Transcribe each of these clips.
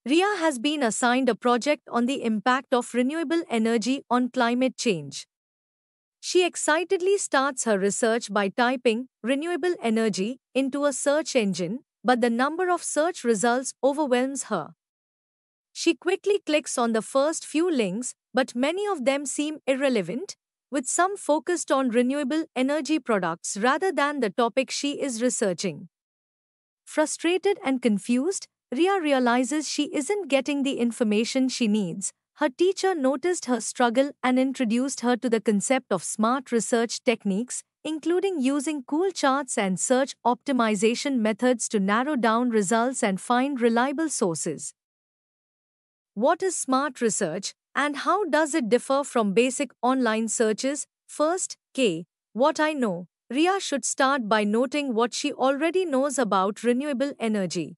Ria has been assigned a project on the impact of renewable energy on climate change. She excitedly starts her research by typing renewable energy into a search engine, but the number of search results overwhelms her. She quickly clicks on the first few links, but many of them seem irrelevant, with some focused on renewable energy products rather than the topic she is researching. Frustrated and confused, Ria realizes she isn't getting the information she needs. Her teacher noticed her struggle and introduced her to the concept of smart research techniques, including using cool charts and search optimization methods to narrow down results and find reliable sources. What is smart research, and how does it differ from basic online searches? First, what I know. Ria should start by noting what she already knows about renewable energy.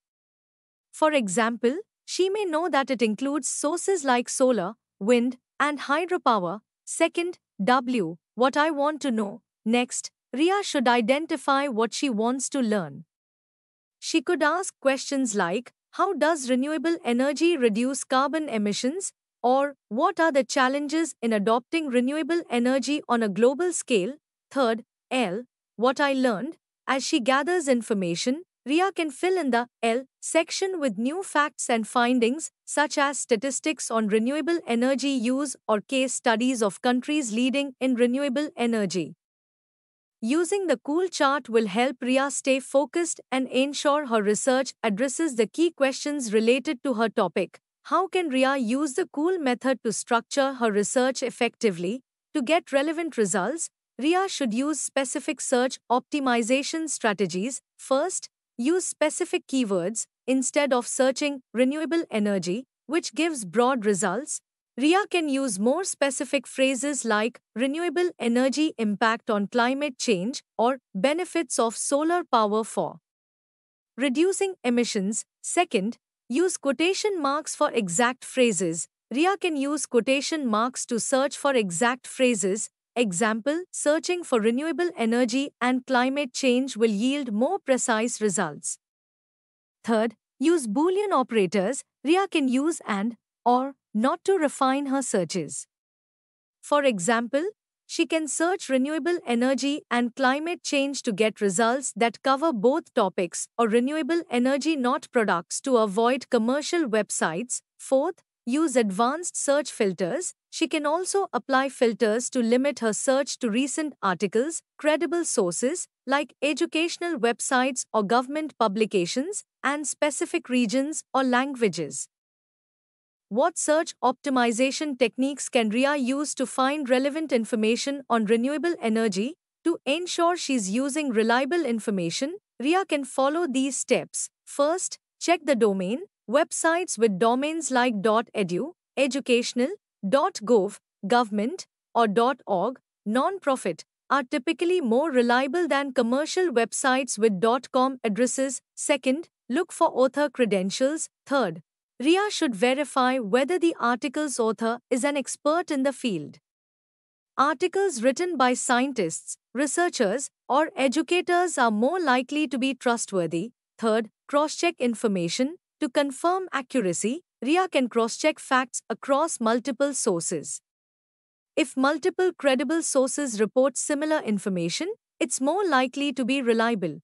For example, she may know that it includes sources like solar, wind, and hydropower. Second, what I want to know. Next, Ria should identify what she wants to learn. She could ask questions like, how does renewable energy reduce carbon emissions? Or, what are the challenges in adopting renewable energy on a global scale? Third, what I learned. As she gathers information, Ria can fill in the section with new facts and findings, such as statistics on renewable energy use or case studies of countries leading in renewable energy. Using the cool chart will help Ria stay focused and ensure her research addresses the key questions related to her topic. How can Ria use the cool method to structure her research effectively? To get relevant results, Ria should use specific search optimization strategies. First, use specific keywords instead of searching renewable energy, which gives broad results. Ria can use more specific phrases like renewable energy impact on climate change or benefits of solar power for reducing emissions. Second, use quotation marks for exact phrases. Ria can use quotation marks to search for exact phrases. Example, searching for renewable energy and climate change will yield more precise results. Third, use Boolean operators. Ria can use and, or, not to refine her searches. For example, she can search renewable energy and climate change to get results that cover both topics, or renewable energy not products to avoid commercial websites. Fourth, use advanced search filters. She can also apply filters to limit her search to recent articles, credible sources, like educational websites or government publications, and specific regions or languages. What search optimization techniques can Ria use to find relevant information on renewable energy? To ensure she's using reliable information, Ria can follow these steps. First, check the domain. Websites with domains like .edu, educational, .gov, government, or .org, non-profit, are typically more reliable than commercial websites with .com addresses. Second, look for author credentials. Third, Ria should verify whether the article's author is an expert in the field. Articles written by scientists, researchers, or educators are more likely to be trustworthy. Third, cross-check information. To confirm accuracy, Ria can cross-check facts across multiple sources. If multiple credible sources report similar information, it's more likely to be reliable.